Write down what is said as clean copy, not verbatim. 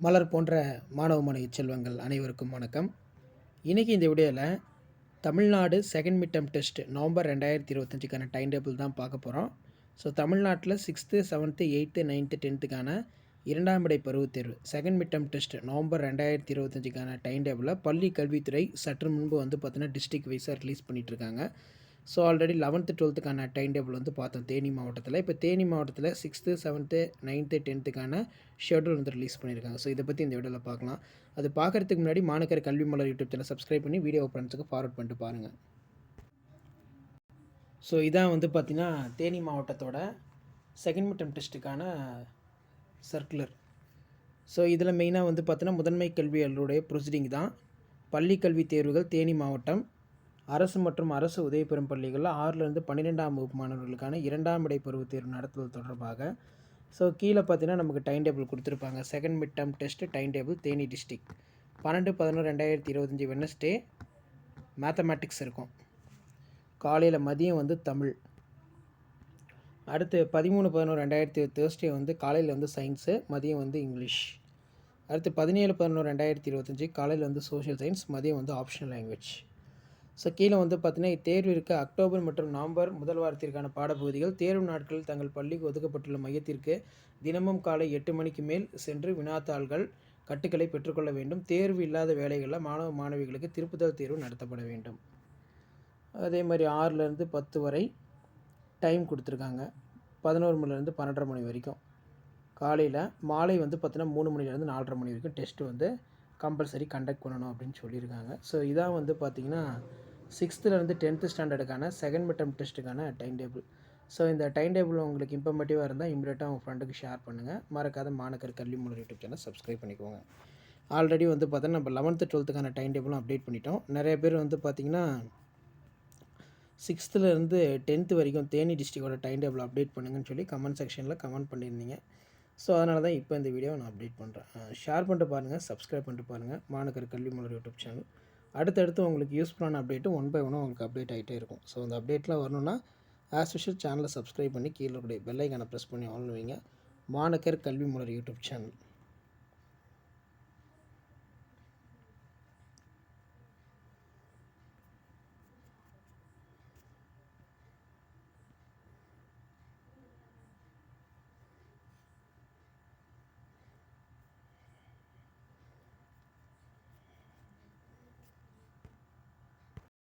மலர் போன்ற மாணவ மாணவி செல்வங்கள் அனைவருக்கும் வணக்கம். இன்றைக்கி இந்த வீடியோவில் Tamil Nadu second mid term test November 2025க்கான டைம் டேபிள் தான் பார்க்க போகிறோம். ஸோ தமிழ்நாட்டில் 6th 7th 8th 9th 10th இரண்டாம் இடை பருவத் தேர்வு second mid term test November 2025க்கான டைம் டேபிளில் பள்ளி கல்வித்துறை சற்று முன்பு பார்த்தீங்கன்னா டிஸ்ட்ரிக்ட் வைஸாக ரிலீஸ் பண்ணிகிட்ருக்காங்க. So already 11th 12th time table பார்த்தோம் தேனி மாவட்டத்தில். இப்போ தேனி மாவட்டத்தில் 6th 7th 9th 10th schedule release பண்ணியிருக்காங்க. ஸோ இதை பற்றி இந்த வீடியோவில் பார்க்கலாம். அது பார்க்குறதுக்கு முன்னாடி மாணக்கர் கல்வி மலர் யூடியூப் சேனல் சப்ஸ்கிரைப் பண்ணி வீடியோ ஃப்ரெண்ட்ஸுக்கு ஃபார்வர்ட் பண்ணிட்டு பாருங்கள். ஸோ இதான் பார்த்திங்கன்னா தேனி மாவட்டத்தோட செகண்ட் மிட் டெர்ம் டெஸ்ட்டுக்கான சர்க்குலர். ஸோ இதில் மெயினாக பார்த்தீங்கன்னா முதன்மை கல்வியாளருடைய ப்ரொசீடிங் தான். பள்ளி கல்வி தேர்வுகள் தேனி மாவட்டம் அரசு மற்றும் அரசு உதவி பெறும் பள்ளிகளில் 6லேருந்து 12ஆம் வகுப்பு மாணவர்களுக்கான இரண்டாம் இடை பருவத் தேர்வு நடத்துவது தொடர்பாக ஸோ கீழே பார்த்தீங்கன்னா நமக்கு டைம் டேபிள் கொடுத்துருப்பாங்க. Second mid term test time table Theni district 12/11/2025 Wednesday mathematics இருக்கும். காலையில் மதியம் தமிழ். அடுத்து 13/11/2020 தேர்ஸ்டே காலையில் சயின்ஸு, மதியம் இங்கிலீஷ். அடுத்து 17/11/2025 காலையில் சோஷியல் சயின்ஸ், மதியம் ஆப்ஷனல் லாங்குவேஜ். ஸோ கீழே பார்த்தீங்கன்னா இத்தேர்விற்கு அக்டோபர் மற்றும் நவம்பர் முதல் வாரத்திற்கான பாடப்பகுதிகள் தேர்வு நாட்களில் தங்கள் பள்ளிக்கு ஒதுக்கப்பட்டுள்ள மையத்திற்கு தினமும் காலை 8 மணிக்கு மேல் சென்று வினாத்தாள்கள் கட்டுக்களை பெற்றுக்கொள்ள வேண்டும். தேர்வு இல்லாத வேலைகளில் மாணவ மாணவிகளுக்கு திருப்புதல் தேர்வு நடத்தப்பட வேண்டும். அதே மாதிரி 6லேருந்து 10 வரை டைம் கொடுத்துருக்காங்க. 11 மணிலேருந்து 12:30 மணி வரைக்கும் காலையில். மாலை பார்த்தீங்கன்னா 3 மணிலேருந்து 4:30 மணி வரைக்கும் டெஸ்ட்டு கம்பல்சரி கண்டக்ட் பண்ணணும் அப்படின்னு சொல்லியிருக்காங்க. ஸோ இதான் பார்த்திங்கன்னா 6th-10th ஸ்டாண்டர்டுக்கான செகண்ட் மிட் டெர்ம் டெஸ்ட்டுக்கான டைம் டேபிள். ஸோ இந்த டைம் டேபிள் உங்களுக்கு இன்ஃபர்மேட்டிவாக இருந்தால் இமீடியட்டாக உங்கள் ஃப்ரெண்டுக்கு ஷேர் பண்ணுங்கள். மறக்காத மாணக்கர் கல்வி மலர் யூடியூப் சேனல் சப்ஸ்கிரைப் பண்ணிக்கோங்க. ஆல்ரெடி பார்த்தீங்கன்னா நம்ம 11th 12th டைம் டேபிளும் அப்டேட் பண்ணிட்டோம். நிறைய பேர் பார்த்திங்கன்னா 6th-10th வரைக்கும் தேனி டிஸ்ட்ரிக்டோட டைம் டேபிள் அப்டேட் பண்ணுங்கன்னு சொல்லி கமெண்ட் செக்ஷனில் கமெண்ட் பண்ணியிருந்தீங்க. ஸோ அதனால தான் இப்போ இந்த வீடியோவை நான் அப்டேட் பண்ணுறேன். ஷேர் பண்ணிட்டு பாருங்கள், சப்ஸ்கிரைப் பண்ணிட்டு பாருங்கள் மாணக்கர் கல்வி மலர் யூடியூப் சேனல். அடுத்தடுத்து உங்களுக்கு யூஸ்ஃபுல்லான அப்டேட்டு ஒன் பை ஒன்னாக உங்களுக்கு அப்டேட் ஆகிட்டே இருக்கும். ஸோ அந்த அப்டேட்லாம் வரணுன்னா ஆஸ் யூஷுவல் சேனலை சப்ஸ்கிரைப் பண்ணி கீழே பெல் ஐக்கானை ப்ரெஸ் பண்ணி ஆன் வைங்க. மாணக்கர் கல்வி மலர் யூடியூப் சேனல்.